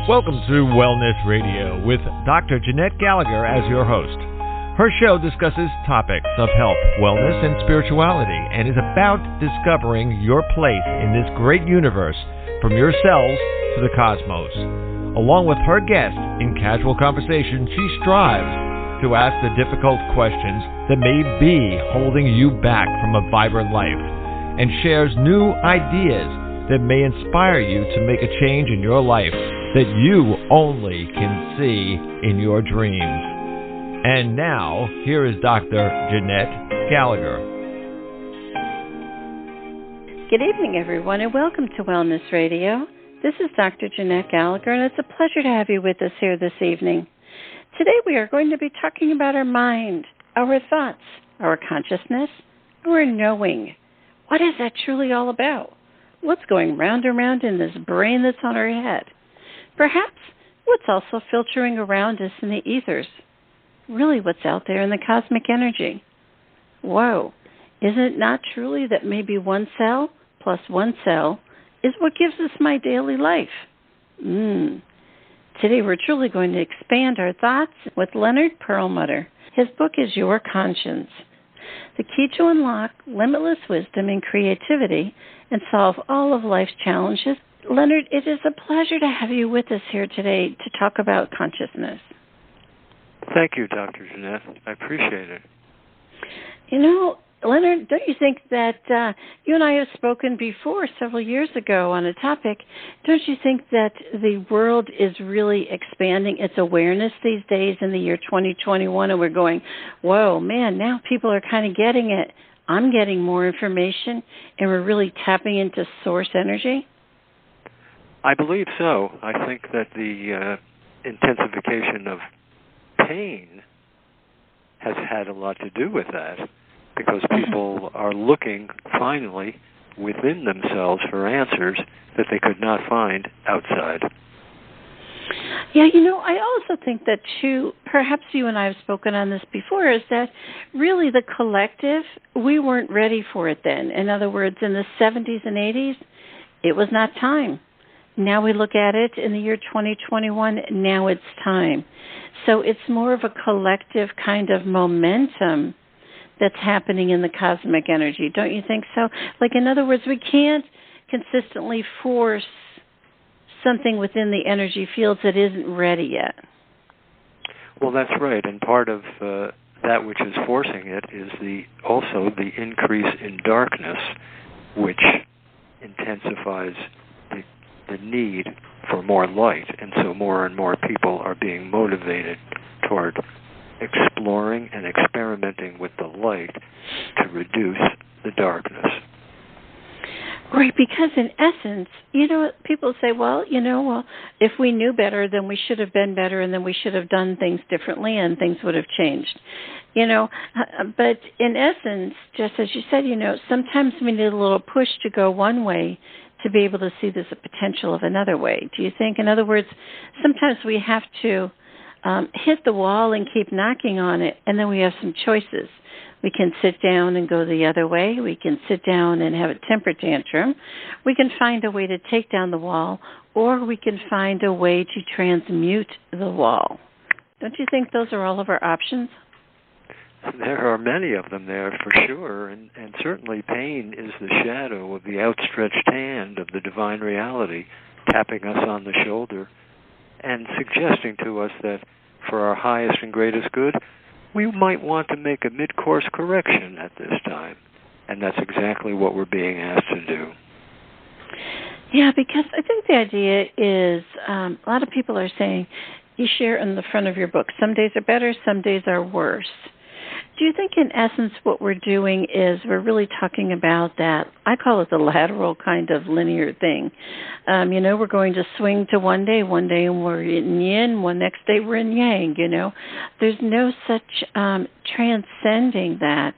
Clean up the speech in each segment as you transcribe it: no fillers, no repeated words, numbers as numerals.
Welcome to Wellness Radio with Dr. Jeanette-Gallagher as your host. Her show discusses topics of health, wellness, and spirituality, and is about discovering your place in this great universe, from your cells to the cosmos. Along with her guest, in casual conversation, she strives to ask the difficult questions that may be holding you back from a vibrant life, and shares new ideas that may inspire you to make a change in your life that you only can see in your dreams. And now, here is Dr. Jeanette-Gallagher. Good evening, everyone, and welcome to Wellness Radio. This is Dr. Jeanette-Gallagher, and it's a pleasure to have you with us here this evening. Today we are going to be talking about our mind, our thoughts, our consciousness, our knowing. What is that truly all about? What's going round and round in this brain that's on our head? Perhaps what's also filtering around us in the ethers? Really, what's out there in the cosmic energy? Whoa, is it not truly that maybe one cell plus one cell is what gives us my daily life? Today we're truly going to expand our thoughts with Leonard Perlmutter. His book is Your Conscience, the key to unlock limitless wisdom and creativity and solve all of life's challenges. Leonard, it is a pleasure to have you with us here today to talk about consciousness. Thank you, Dr. Jeanette. I appreciate it. You know, Leonard, don't you think that you and I have spoken before several years ago on a topic? Don't you think that the world is really expanding its awareness these days in the year 2021, and we're going, whoa, man, now people are kind of getting it. I'm getting more information, and we're really tapping into source energy? I believe so. I think that the intensification of pain has had a lot to do with that, because people are looking, finally, within themselves for answers that they could not find outside. Yeah, you know, I also think that, too, perhaps you and I have spoken on this before, is that really the collective, we weren't ready for it then. In other words, in the 70s and 80s, it was not time. Now we look at it in the year 2021, now it's time. So it's more of a collective kind of momentum that's happening in the cosmic energy. Don't you think so? Like, in other words, we can't consistently force something within the energy fields that isn't ready yet. Well, that's right. And part of that which is forcing it is also the increase in darkness, which intensifies the need for more light, and so more and more people are being motivated toward exploring and experimenting with the light to reduce the darkness. Right, because in essence, you know, people say, well, if we knew better, then we should have been better, and then we should have done things differently, and things would have changed. But in essence, just as you said, sometimes we need a little push to go one way to be able to see there's a potential of another way. Do you think? In other words, sometimes we have to hit the wall and keep knocking on it, and then we have some choices. We can sit down and go the other way. We can sit down and have a temper tantrum. We can find a way to take down the wall, or we can find a way to transmute the wall. Don't you think those are all of our options? There are many of them there, for sure, and certainly pain is the shadow of the outstretched hand of the divine reality, tapping us on the shoulder and suggesting to us that for our highest and greatest good, we might want to make a mid-course correction at this time, and that's exactly what we're being asked to do. Yeah, because I think the idea is a lot of people are saying, you share in the front of your book, some days are better, some days are worse. Do you think, in essence, what we're doing is we're really talking about that, I call it the lateral kind of linear thing. We're going to swing to one day we're in yin, one next day we're in yang, There's no such transcending that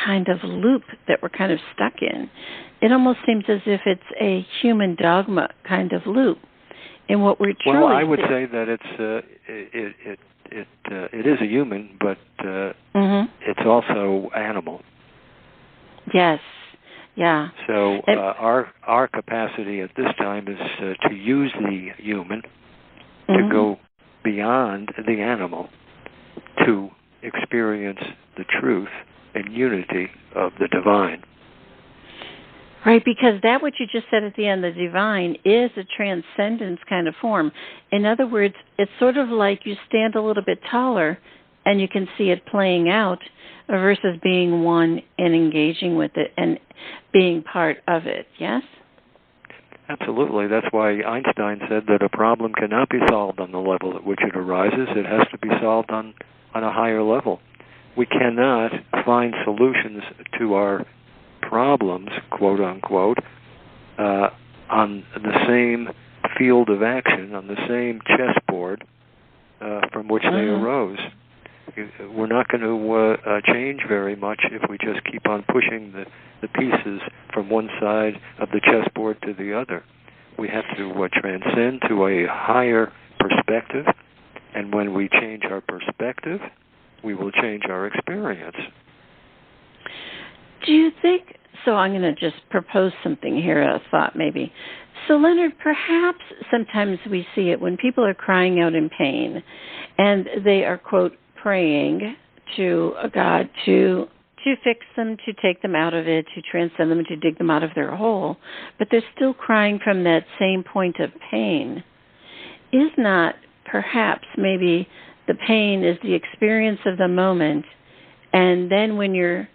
kind of loop that we're kind of stuck in. It almost seems as if it's a human dogma kind of loop. And what we're truly... Well, I would say that it is a human, but it's also animal. Yes. Yeah. So our capacity at this time is to use the human to go beyond the animal to experience the truth and unity of the divine. Right, because that what you just said at the end, the divine, is a transcendence kind of form. In other words, it's sort of like you stand a little bit taller and you can see it playing out versus being one and engaging with it and being part of it, yes? Absolutely. That's why Einstein said that a problem cannot be solved on the level at which it arises. It has to be solved on a higher level. We cannot find solutions to our problems, quote unquote, on the same field of action, on the same chessboard from which they arose. We're not going to change very much if we just keep on pushing the pieces from one side of the chessboard to the other. We have to transcend to a higher perspective, and when we change our perspective, we will change our experience. Do you think, so I'm going to just propose something here, a thought maybe. So Leonard, perhaps sometimes we see it when people are crying out in pain and they are, quote, praying to a God to fix them, to take them out of it, to transcend them, to dig them out of their hole, but they're still crying from that same point of pain. Is not perhaps maybe the pain is the experience of the moment, and then when you're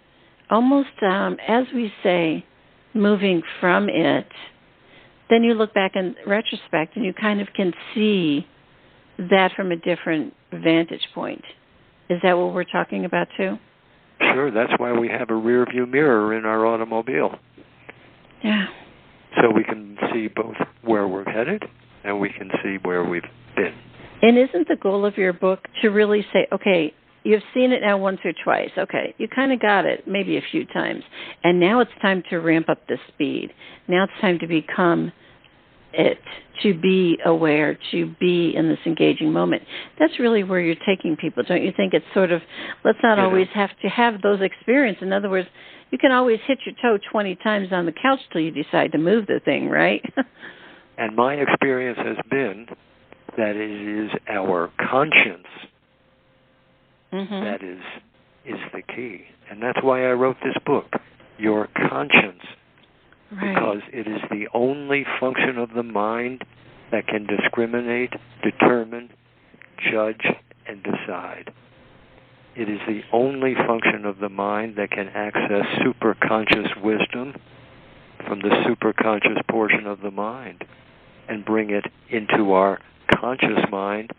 almost, as we say, moving from it, then you look back in retrospect and you kind of can see that from a different vantage point. Is that what we're talking about too? Sure, that's why we have a rear view mirror in our automobile. Yeah. So we can see both where we're headed and we can see where we've been. And isn't the goal of your book to really say, okay, you've seen it now once or twice. Okay, you kind of got it maybe a few times. And now it's time to ramp up the speed. Now it's time to become it, to be aware, to be in this engaging moment. That's really where you're taking people, don't you think? It's sort of, let's not always have to have those experiences. In other words, you can always hit your toe 20 times on the couch till you decide to move the thing, right? And my experience has been that it is our conscience that is the key. And that's why I wrote this book, Your Conscience. Right. Because it is the only function of the mind that can discriminate, determine, judge, and decide. It is the only function of the mind that can access superconscious wisdom from the superconscious portion of the mind and bring it into our conscious mind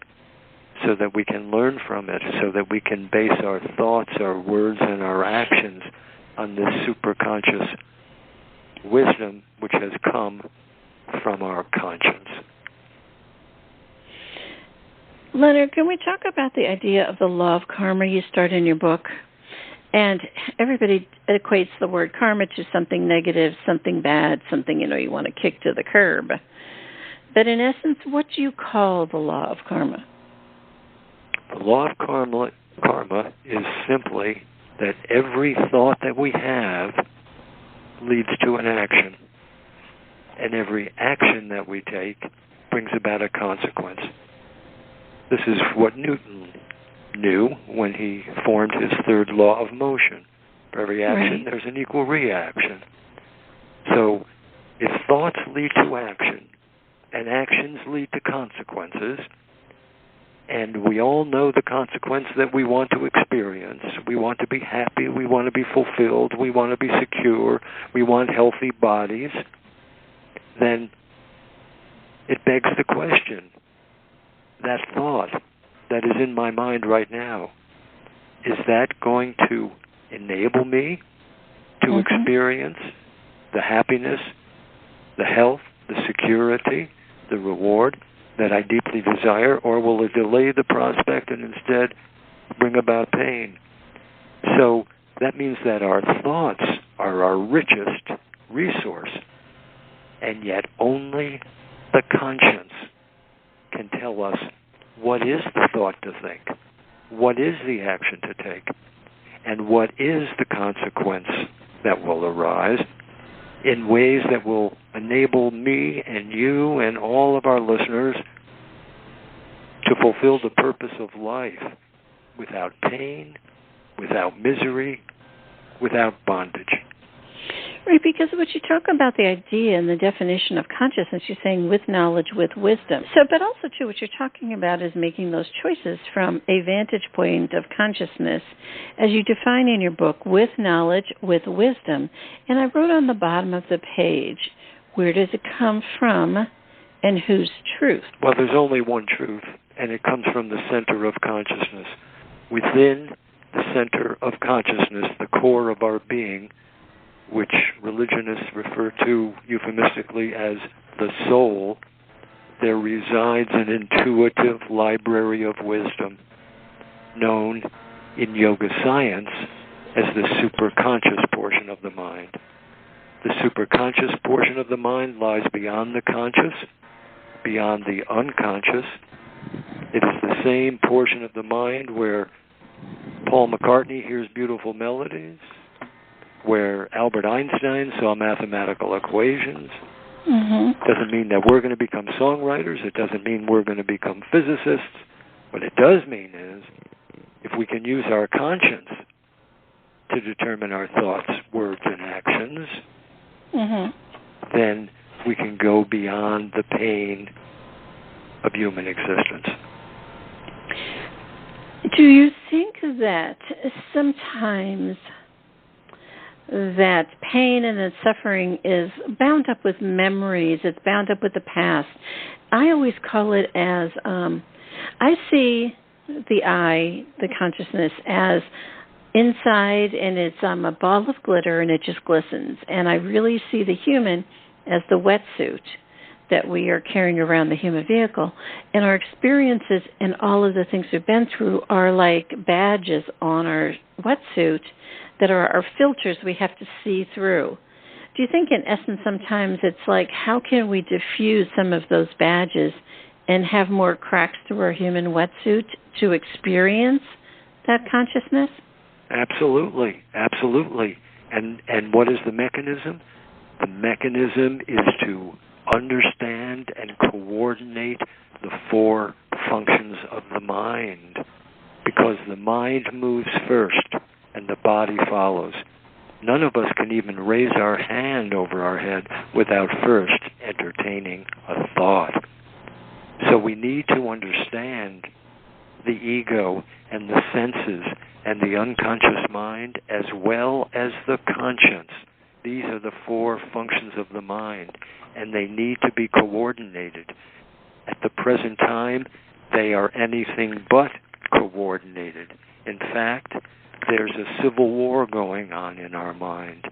so that we can learn from it, so that we can base our thoughts, our words, and our actions on this superconscious wisdom which has come from our conscience. Leonard, can we talk about the idea of the law of karma you start in your book? And everybody equates the word karma to something negative, something bad, something, you want to kick to the curb. But in essence, what do you call the law of karma? The law of karma is simply that every thought that we have leads to an action, and every action that we take brings about a consequence. This is what Newton knew when he formed his third law of motion. For every action, there's an equal reaction. So if thoughts lead to action, and actions lead to consequences, and we all know the consequence that we want to experience. We want to be happy. We want to be fulfilled. We want to be secure. We want healthy bodies. Then it begs the question, that thought that is in my mind right now, is that going to enable me to experience the happiness, the health, the security, the reward that I deeply desire, or will it delay the prospect and instead bring about pain? So that means that our thoughts are our richest resource, and yet only the conscience can tell us what is the thought to think, what is the action to take, and what is the consequence that will arise, in ways that will enable me and you and all of our listeners to fulfill the purpose of life without pain, without misery, without bondage. Right, because what you talk about, the idea and the definition of consciousness, you're saying with knowledge, with wisdom. So, but also, too, what you're talking about is making those choices from a vantage point of consciousness, as you define in your book, with knowledge, with wisdom. And I wrote on the bottom of the page, where does it come from and whose truth? Well, there's only one truth, and it comes from the center of consciousness. Within the center of consciousness, the core of our being, which religionists refer to euphemistically as the soul, there resides an intuitive library of wisdom known in yoga science as the superconscious portion of the mind. The superconscious portion of the mind lies beyond the conscious, beyond the unconscious. It is the same portion of the mind where Paul McCartney hears beautiful melodies, where Albert Einstein saw mathematical equations. Doesn't mean that we're going to become songwriters. It doesn't mean we're going to become physicists. What it does mean is, if we can use our conscience to determine our thoughts, words, and actions, then we can go beyond the pain of human existence. Do you think that sometimes that pain and that suffering is bound up with memories, it's bound up with the past? I always call it as, I see the I, the consciousness, as inside, and it's a ball of glitter, and it just glistens. And I really see the human as the wetsuit that we are carrying around the human vehicle. And our experiences and all of the things we've been through are like badges on our wetsuit that are our filters we have to see through. Do you think, in essence, sometimes it's like, how can we diffuse some of those badges and have more cracks through our human wetsuit to experience that consciousness? Absolutely, absolutely. And what is the mechanism? The mechanism is to understand and coordinate the four functions of the mind, because the mind moves first and the body follows. None of us can even raise our hand over our head without first entertaining a thought. So we need to understand the ego and the senses and the unconscious mind as well as the conscience. These are the four functions of the mind, and they need to be coordinated. At the present time, they are anything but coordinated. In fact, there's a civil war going on in our mind.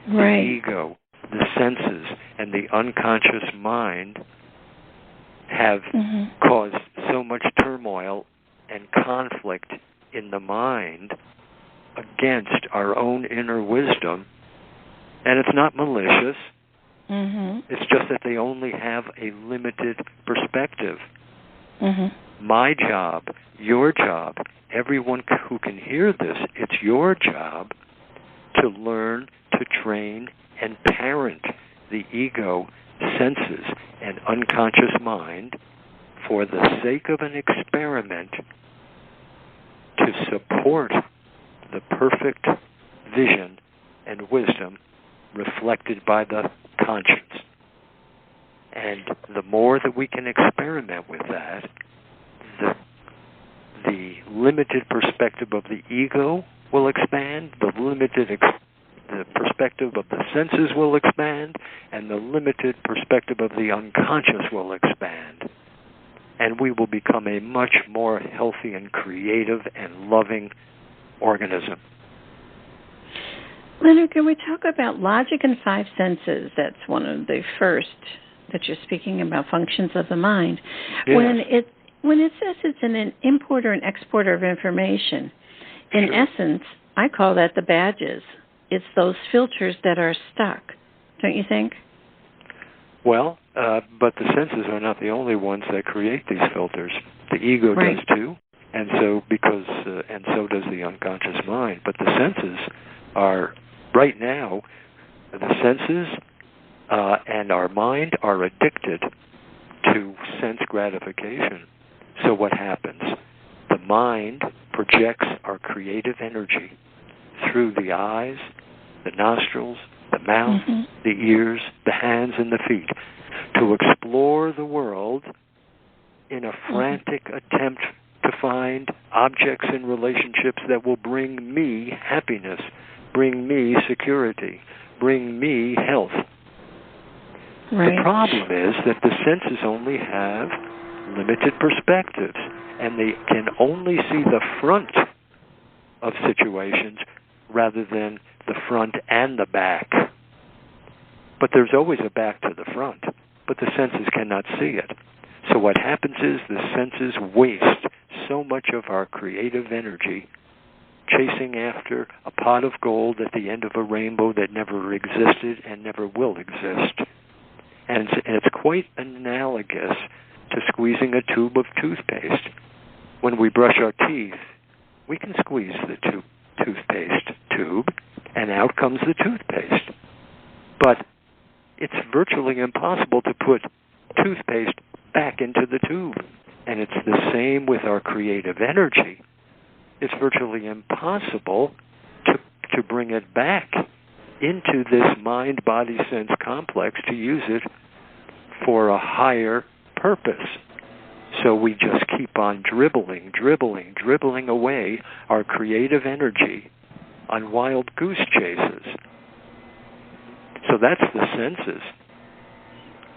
Right. The ego, the senses, and the unconscious mind have caused so much turmoil and conflict in the mind against our own inner wisdom. And it's not malicious. It's just that they only have a limited perspective. My job, your job, everyone who can hear this, it's your job to learn, to train, and parent the ego, senses, and unconscious mind for the sake of an experiment to support the perfect vision and wisdom reflected by the conscience. And the more that we can experiment with that, the limited perspective of the ego will expand, the perspective of the senses will expand, and the limited perspective of the unconscious will expand. And we will become a much more healthy and creative and loving organism. Leonard, can we talk about logic and five senses? That's one of the first that you're speaking about, functions of the mind. Yes. When it says it's an importer and exporter of information, in essence, I call that the badges. It's those filters that are stuck, don't you think? Well, but the senses are not the only ones that create these filters. The ego does too, and so does the unconscious mind. But the senses are, right now, the senses and our mind are addicted to sense gratification. So what happens? The mind projects our creative energy through the eyes, the nostrils, the mouth, the ears, the hands, and the feet to explore the world in a frantic attempt to find objects and relationships that will bring me happiness, bring me security, bring me health. Right. The problem is that the senses only have limited perspectives, and they can only see the front of situations rather than the front and the back. But there's always a back to the front, but the senses cannot see it. So what happens is the senses waste so much of our creative energy chasing after a pot of gold at the end of a rainbow that never existed and never will exist. And it's quite analogous to squeezing a tube of toothpaste. When we brush our teeth, we can squeeze the toothpaste tube, and out comes the toothpaste. But it's virtually impossible to put toothpaste back into the tube. And it's the same with our creative energy. It's virtually impossible to bring it back into this mind-body-sense complex to use it for a higher purpose. So we just keep on dribbling away our creative energy on wild goose chases. So that's the senses.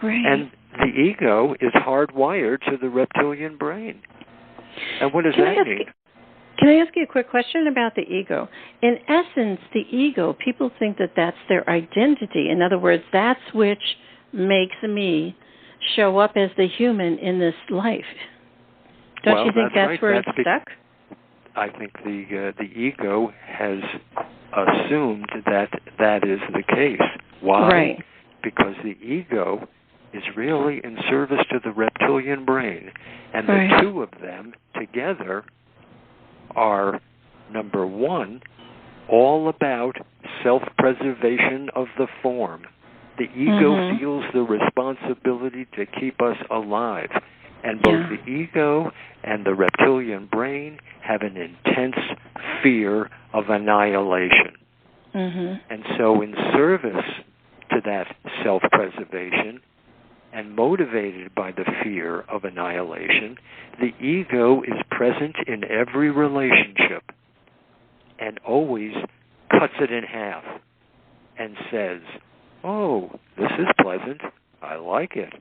Right. And the ego is hardwired to the reptilian brain. And what does that mean? Can I ask you a quick question about the ego? In essence, the ego, people think that that's their identity. In other words, that's which makes me show up as the human in this life. Don't you think that's where it's stuck? I think the ego has assumed that that is the case. Why? Right. Because the ego is really in service to the reptilian brain. And right. The two of them together are, number one, all about self-preservation of the form. The ego feels the responsibility to keep us alive. And both the ego and the reptilian brain have an intense fear of annihilation. And so in service to that self-preservation and motivated by the fear of annihilation, the ego is present in every relationship and always cuts it in half and says, oh, this is pleasant. I like it.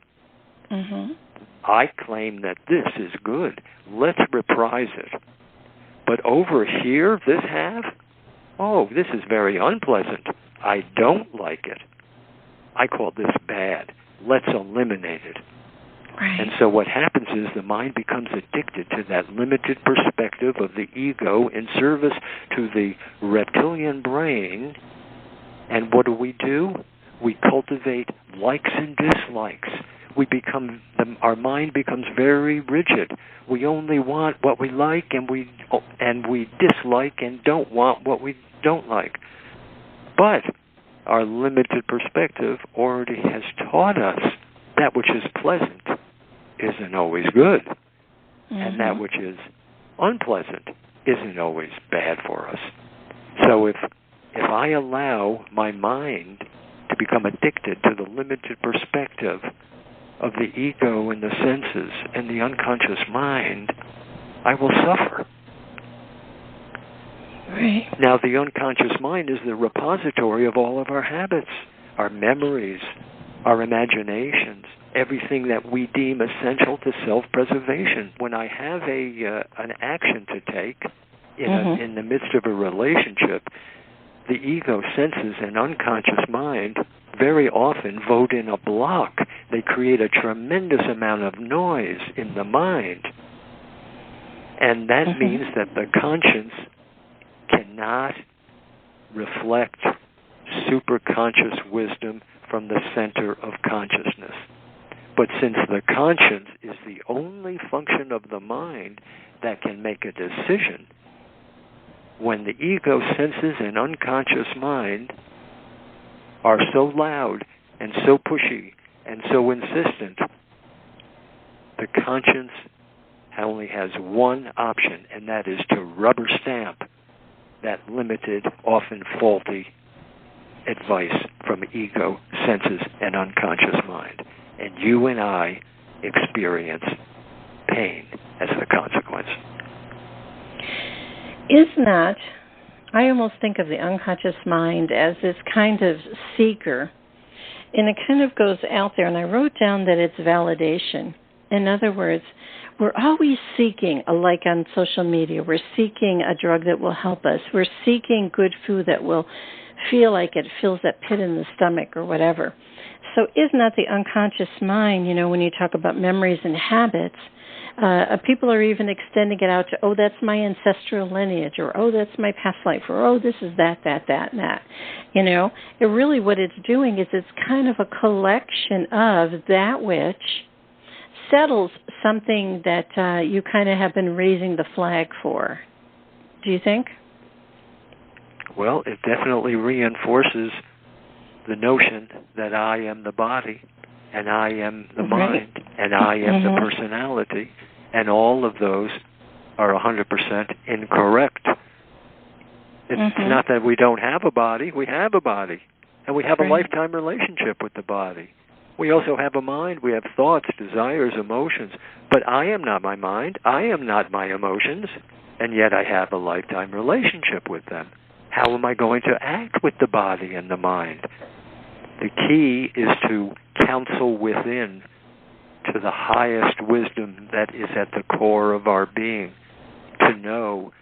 I claim that this is good. Let's reprise it. But over here, this half, oh, this is very unpleasant. I don't like it. I call this bad. Let's eliminate it. Right. And so what happens is the mind becomes addicted to that limited perspective of the ego in service to the reptilian brain. And what do? We cultivate likes and dislikes. Our mind becomes very rigid. We only want what we like, and we dislike and don't want what we don't like. But our limited perspective already has taught us that which is pleasant isn't always good, and that which is unpleasant isn't always bad for us. So if I allow my mind to become addicted to the limited perspective of the ego and the senses and the unconscious mind, I will suffer. Right. Now, the unconscious mind is the repository of all of our habits, our memories, our imaginations, everything that we deem essential to self-preservation. When I have an action to take in the midst of a relationship, the ego, senses, and unconscious mind very often vote in a block. They create a tremendous amount of noise in the mind. And that means that the conscience cannot reflect superconscious wisdom from the center of consciousness. But since the conscience is the only function of the mind that can make a decision, when the ego, senses, and unconscious mind are so loud and so pushy and so insistent, the conscience only has one option, and that is to rubber stamp that limited, often faulty advice from ego, senses, and unconscious mind. And you and I experience pain as the consequence. Is not, I almost think of the unconscious mind as this kind of seeker, and it kind of goes out there, and I wrote down that it's validation. In other words, we're always seeking, like on social media, we're seeking a drug that will help us. We're seeking good food that will feel like it fills that pit in the stomach or whatever. So is not the unconscious mind, when you talk about memories and habits, people are even extending it out to, oh, that's my ancestral lineage, or, oh, that's my past life, or, oh, this is that, and that. It really, what it's doing is it's kind of a collection of that which settles something that you kind of have been raising the flag for. Do you think? Well, it definitely reinforces the notion that I am the body, and I am the mind, and I am the personality, and all of those are 100% incorrect. It's not that we don't have a body. We have a body, and we have a lifetime relationship with the body. We also have a mind. We have thoughts, desires, emotions. But I am not my mind. I am not my emotions, and yet I have a lifetime relationship with them. How am I going to act with the body and the mind? The key is to counsel within to the highest wisdom that is at the core of our being, to know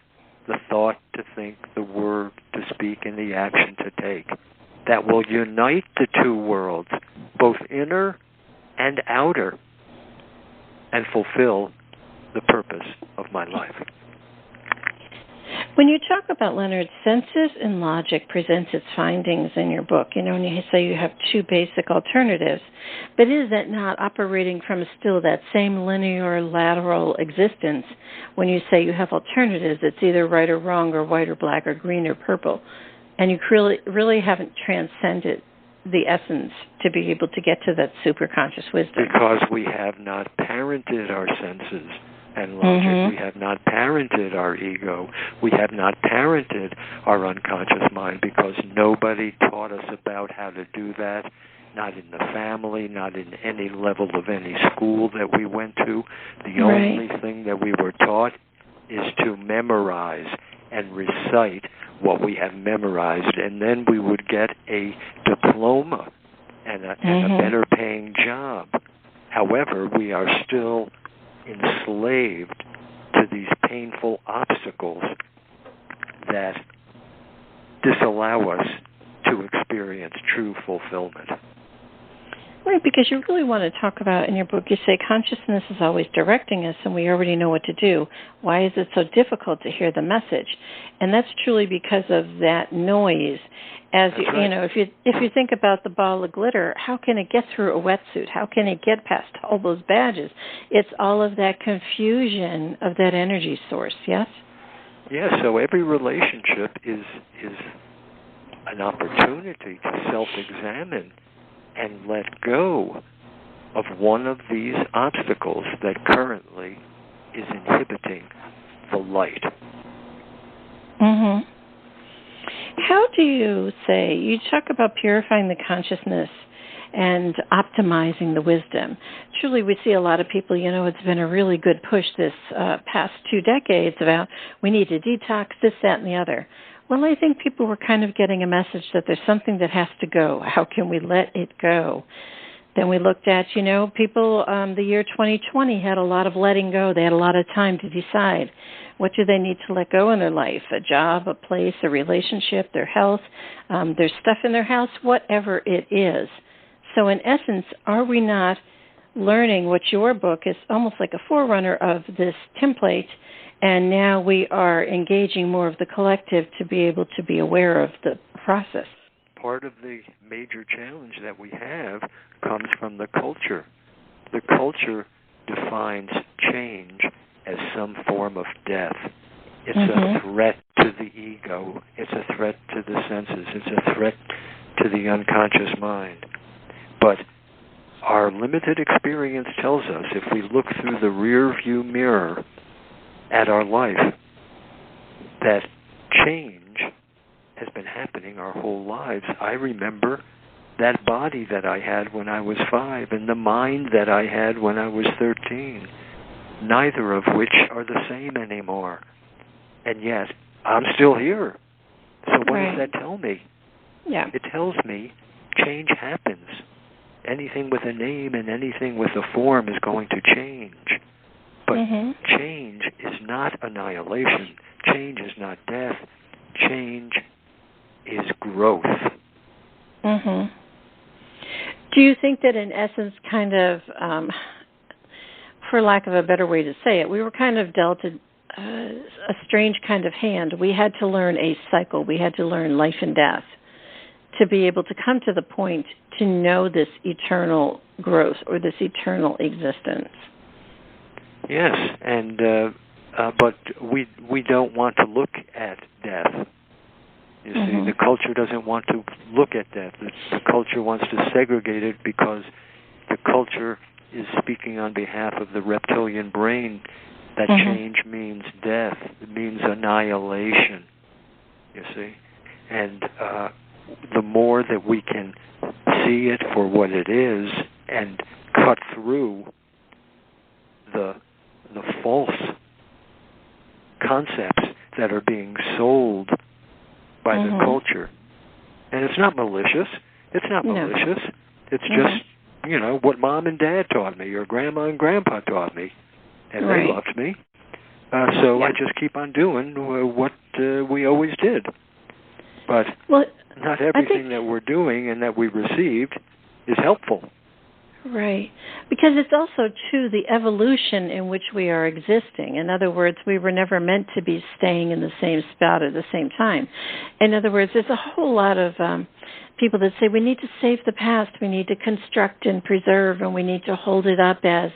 the thought to think, the word to speak, and the action to take. That will unite the two worlds, both inner and outer, and fulfill the purpose of my life. When you talk about, Leonard, senses and logic presents its findings in your book, and you say you have two basic alternatives, but is that not operating from still that same linear lateral existence when you say you have alternatives? It's either right or wrong, or white or black, or green or purple, and you really haven't transcended the essence to be able to get to that superconscious wisdom. Because we have not parented our senses and logic. We have not parented our ego. We have not parented our unconscious mind, because nobody taught us about how to do that, not in the family, not in any level of any school that we went to. The only thing that we were taught is to memorize and recite what we have memorized, and then we would get a diploma and a better paying job. However, we are still enslaved to these painful obstacles that disallow us to experience true fulfillment. Right, because you really want to talk about, in your book, you say consciousness is always directing us and we already know what to do. Why is it so difficult to hear the message? And that's truly because of that noise. As you, if you think about the ball of glitter, how can it get through a wetsuit? How can it get past all those badges? It's all of that confusion of that energy source, yes? Yes, so every relationship is an opportunity to self-examine and let go of one of these obstacles that currently is inhibiting the light. How do you say, you talk about purifying the consciousness and optimizing the wisdom. Truly, we see a lot of people, it's been a really good push this past 2 decades about we need to detox this, that, and the other. Well, I think people were kind of getting a message that there's something that has to go. How can we let it go? Then we looked at, people, the year 2020 had a lot of letting go. They had a lot of time to decide. What do they need to let go in their life? A job, a place, a relationship, their health, their stuff in their house, whatever it is. So in essence, are we not learning what your book is almost like a forerunner of this template, and now we are engaging more of the collective to be able to be aware of the process? Part of the major challenge that we have comes from the culture. The culture defines change as some form of death. It's a threat to the ego. It's a threat to the senses. It's a threat to the unconscious mind. But our limited experience tells us, if we look through the rear view mirror at our life, that change has been happening our whole lives. I remember that body that I had when I was 5 and the mind that I had when I was 13, neither of which are the same anymore. And yet, I'm still here. So what does that tell me? Yeah. It tells me change happens. Anything with a name and anything with a form is going to change. But change is not annihilation. Change is not death. Change is growth. Do you think that in essence, kind of, for lack of a better way to say it, we were kind of dealt a strange kind of hand? We had to learn a cycle. We had to learn life and death to be able to come to the point to know this eternal growth or this eternal existence. Yes, and but we don't want to look at death. You see, the culture doesn't want to look at death. The culture wants to segregate it because the culture is speaking on behalf of the reptilian brain that change means death. It means annihilation, you see. And the more that we can see it for what it is and cut through the false concepts that are being sold by the culture. And it's not malicious. It's not malicious. It's just, what Mom and Dad taught me, or Grandma and Grandpa taught me. And they loved me. So I just keep on doing what we always did. But not everything that we're doing and that we received is helpful. Right. Because it's also, too, the evolution in which we are existing. In other words, we were never meant to be staying in the same spot at the same time. In other words, there's a whole lot of people that say we need to save the past, we need to construct and preserve, and we need to hold it up as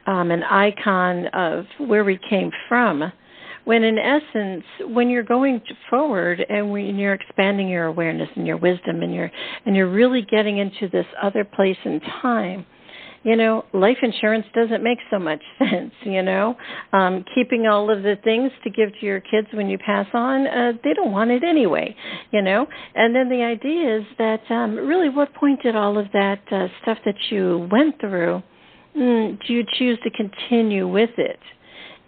an icon of where we came from. When in essence, when you're going forward and when you're expanding your awareness and your wisdom and you're really getting into this other place and time, life insurance doesn't make so much sense, keeping all of the things to give to your kids when you pass on, they don't want it anyway, And then the idea is that really what point did all of that stuff that you went through, do you choose to continue with it?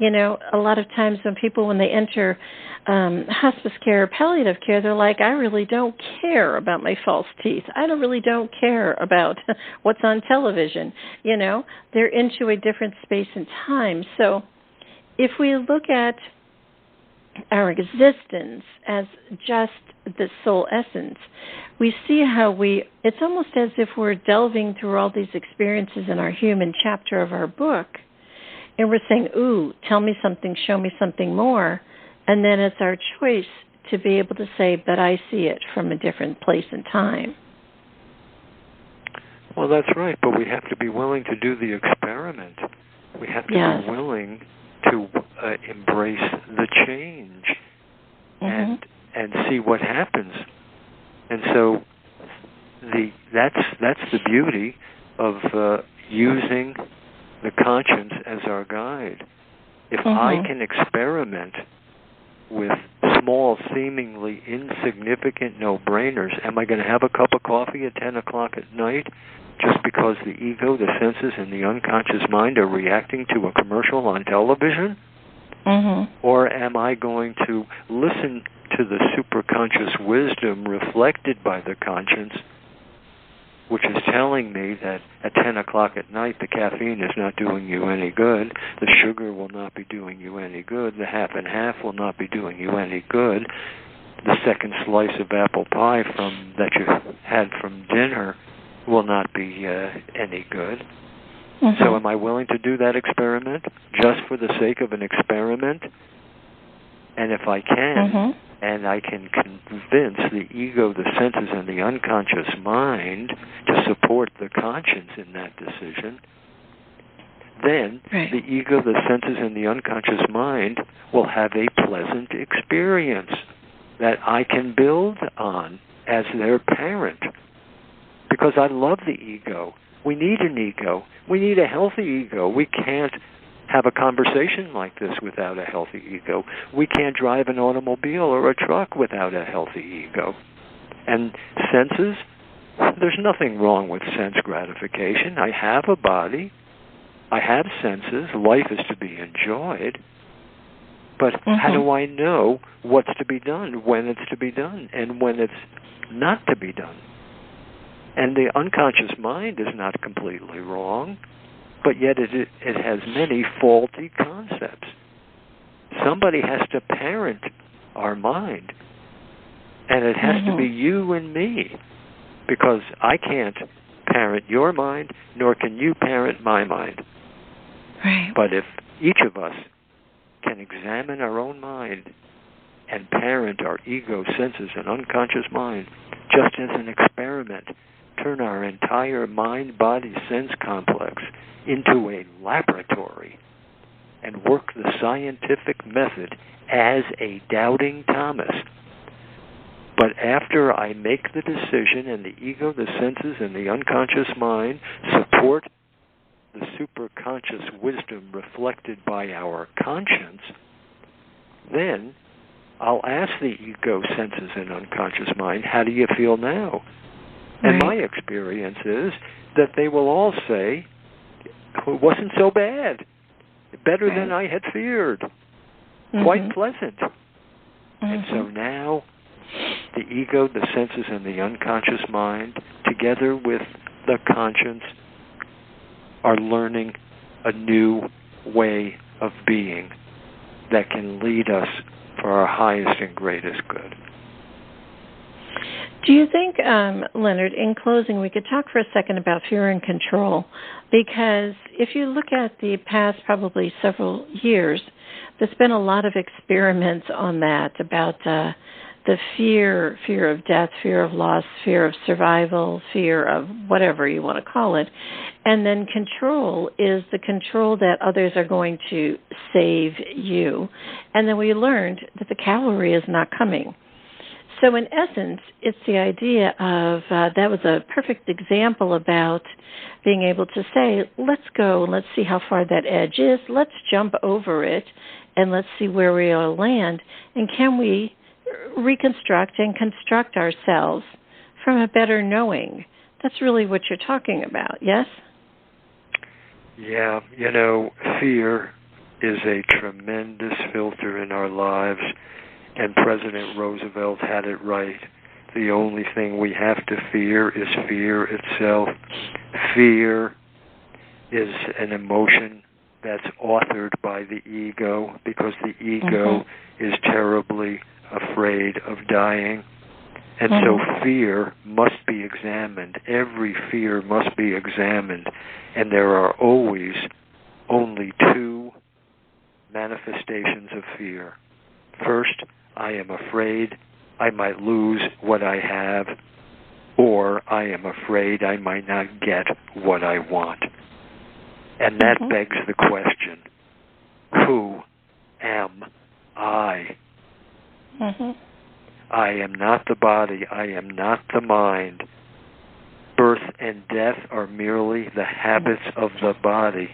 A lot of times when they enter hospice care or palliative care, they're like, I really don't care about my false teeth. I really don't care about what's on television. They're into a different space and time. So if we look at our existence as just the soul essence, we see how it's almost as if we're delving through all these experiences in our human chapter of our book. And we're saying, ooh, tell me something, show me something more. And then it's our choice to be able to say, but I see it from a different place and time. Well, that's right, but we have to be willing to do the experiment. We have to be willing to embrace the change and see what happens. And so that's the beauty of using the conscience as our guide. If I can experiment with small, seemingly insignificant no-brainers, am I going to have a cup of coffee at 10 o'clock at night just because the ego, the senses, and the unconscious mind are reacting to a commercial on television? Or am I going to listen to the superconscious wisdom reflected by the conscience, which is telling me that at 10 o'clock at night the caffeine is not doing you any good, the sugar will not be doing you any good, the half and half will not be doing you any good, the second slice of apple pie that you had from dinner will not be any good. So am I willing to do that experiment just for the sake of an experiment? And if I can, and I can convince the ego, the senses, and the unconscious mind to support the conscience in that decision, then the ego, the senses, and the unconscious mind will have a pleasant experience that I can build on as their parent. because I love the ego. We need an ego. We need a healthy ego. We can't have a conversation like this without a healthy ego. We can't drive an automobile or a truck without a healthy ego. And senses, there's nothing wrong with sense gratification. I have a body. I have senses. Life is to be enjoyed. But how do I know what's to be done, when it's to be done, and when it's not to be done? And the unconscious mind is not completely wrong, but yet it has many faulty concepts. Somebody has to parent our mind, and it has to be you and me, because I can't parent your mind, nor can you parent my mind. Right. But if each of us can examine our own mind and parent our ego, senses, and unconscious mind, just as an experiment, turn our entire mind-body-sense complex into a laboratory and work the scientific method as a doubting Thomas. But after I make the decision and the ego, the senses, and the unconscious mind support the superconscious wisdom reflected by our conscience, then I'll ask the ego, senses, and unconscious mind, how do you feel now? And my experience is that they will all say, it wasn't so bad. Better than I had feared. Quite pleasant. And so now the ego, the senses, and the unconscious mind, together with the conscience, are learning a new way of being that can lead us for our highest and greatest good. Do you think, Leonard, in closing, we could talk for a second about fear and control? Because if you look at the past probably several years, there's been a lot of experiments on that, about the fear of death, fear of loss, fear of survival, fear of whatever you want to call it. And then control is the control that others are going to save you. And then we learned that the cavalry is not coming. So in essence, it's the idea of, that was a perfect example about being able to say, let's go, let's see how far that edge is, let's jump over it, and let's see where we will land, and can we reconstruct and construct ourselves from a better knowing? That's really what you're talking about, yes? Yeah, fear is a tremendous filter in our lives. And President Roosevelt had it right. The only thing we have to fear is fear itself. Fear is an emotion that's authored by the ego, because the ego is terribly afraid of dying. And so fear must be examined. Every fear must be examined. And there are always only two manifestations of fear. First, I am afraid I might lose what I have, or I am afraid I might not get what I want. And that begs the question, who am I? I am not the body. I am not the mind. Birth and death are merely the habits of the body.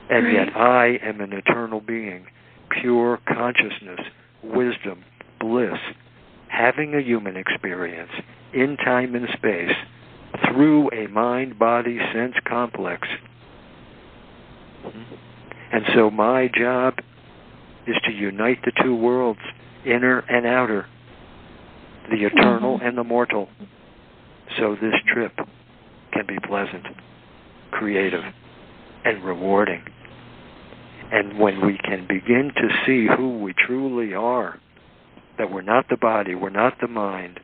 And yet I am an eternal being, pure consciousness, wisdom, bliss, having a human experience in time and space through a mind-body-sense complex. And so my job is to unite the two worlds, inner and outer, the eternal and the mortal, so this trip can be pleasant, creative, and rewarding. And when we can begin to see who we truly are, that we're not the body, we're not the mind,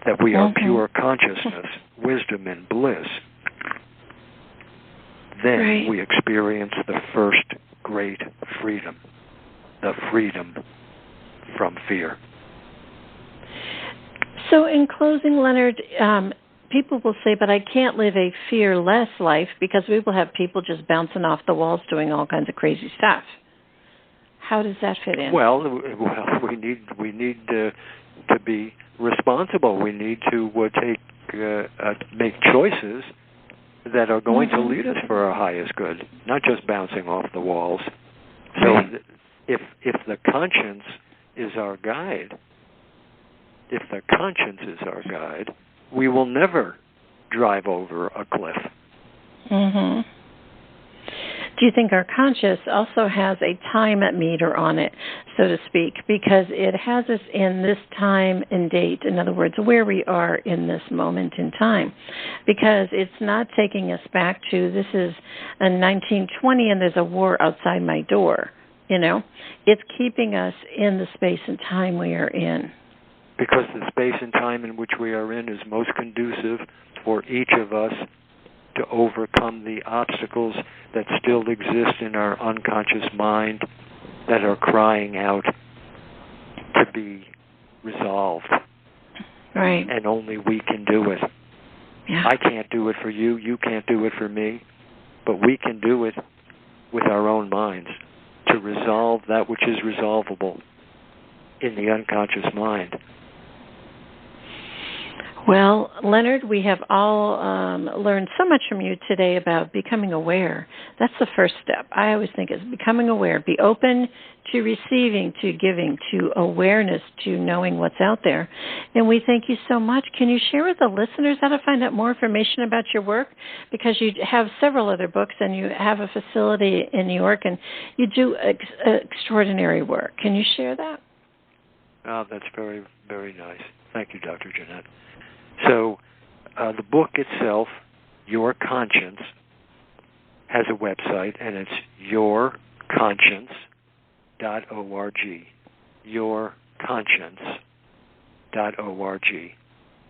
that we are pure consciousness, wisdom, and bliss, then we experience the first great freedom, the freedom from fear. So in closing, Leonard, people will say, but I can't live a fearless life, because we will have people just bouncing off the walls doing all kinds of crazy stuff. How does that fit in? Well, we need to to be responsible. We need to make choices that are going to lead us for our highest good, not just bouncing off the walls. So if the conscience is our guide, we will never drive over a cliff. Mm-hmm. Do you think our conscious also has a time meter on it, so to speak, because it has us in this time and date, in other words, where we are in this moment in time, because it's not taking us back to this is in 1920 and there's a war outside my door, It's keeping us in the space and time we are in. Because the space and time in which we are in is most conducive for each of us to overcome the obstacles that still exist in our unconscious mind that are crying out to be resolved. Right. And only we can do it. Yeah. I can't do it for you. You can't do it for me. But we can do it with our own minds to resolve that which is resolvable in the unconscious mind. Well, Leonard, we have all learned so much from you today about becoming aware. That's the first step. I always think is becoming aware. Be open to receiving, to giving, to awareness, to knowing what's out there. And we thank you so much. Can you share with the listeners how to find out more information about your work? Because you have several other books and you have a facility in New York and you do extraordinary work. Can you share that? Oh, that's very, very nice. Thank you, Dr. Jeanette. So the book itself, Your Conscience, has a website, and it's yourconscience.org. Yourconscience.org.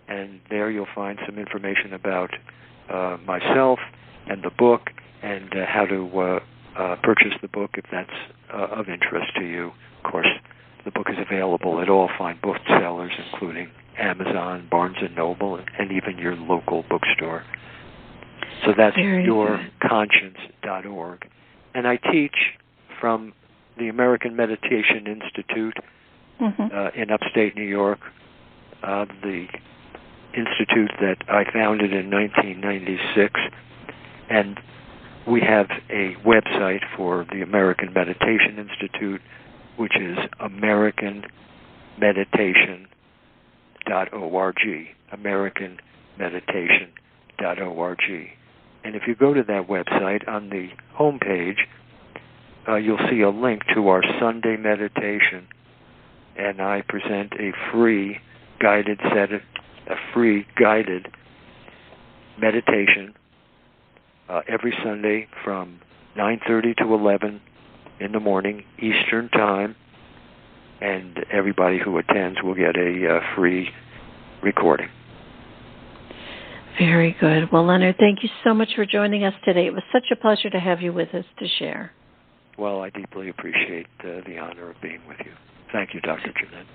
And there you'll find some information about myself and the book and how to purchase the book if that's of interest to you. Of course, the book is available at all fine booksellers, including Amazon, Barnes & Noble, and even your local bookstore. So that's yourconscience.org. And I teach from the American Meditation Institute in upstate New York, the institute that I founded in 1996. And we have a website for the American Meditation Institute, which is AmericanMeditation.org, AmericanMeditation.org. And if you go to that website, on the homepage, you'll see a link to our Sunday meditation, and I present a free guided meditation every Sunday from 9:30 to 11 in the morning, Eastern Time, and everybody who attends will get a free recording. Very good. Well, Leonard, thank you so much for joining us today. It was such a pleasure to have you with us to share. Well, I deeply appreciate the honor of being with you. Thank you, Dr. Jeanette.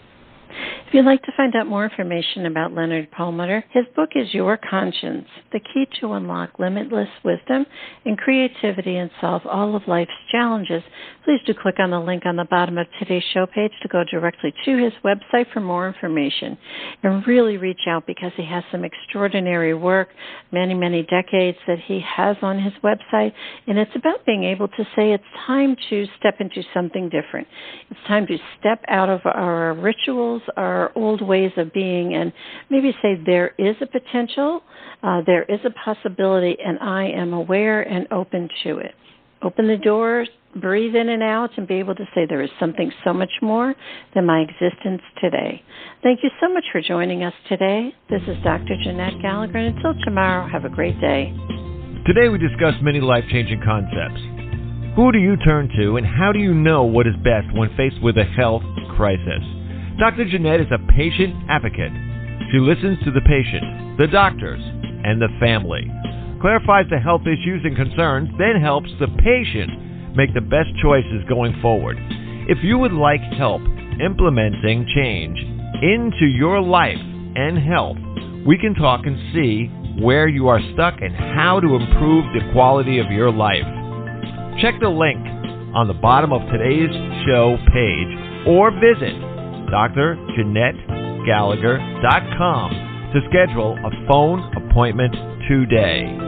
If you'd like to find out more information about Leonard Perlmutter, his book is Your Conscience, the key to unlock limitless wisdom and creativity and solve all of life's challenges. Please do click on the link on the bottom of today's show page to go directly to his website for more information. And really reach out because he has some extraordinary work, many, many decades that he has on his website. And it's about being able to say it's time to step into something different. It's time to step out of our rituals, our old ways of being, and maybe say there is a potential, there is a possibility, and I am aware and open to it. Open the doors, breathe in and out, and be able to say there is something so much more than my existence today. Thank you so much for joining us today. This is Dr. Jeanette-Gallagher, and until tomorrow, have a great day. Today we discussed many life-changing concepts. Who do you turn to, and how do you know what is best when faced with a health crisis? Dr. Jeanette is a patient advocate. She listens to the patient, the doctors, and the family, clarifies the health issues and concerns, then helps the patient make the best choices going forward. If you would like help implementing change into your life and health, we can talk and see where you are stuck and how to improve the quality of your life. Check the link on the bottom of today's show page or visit dr-jeanette-gallagher.com. dr-jeanette-gallagher.com to schedule a phone appointment today.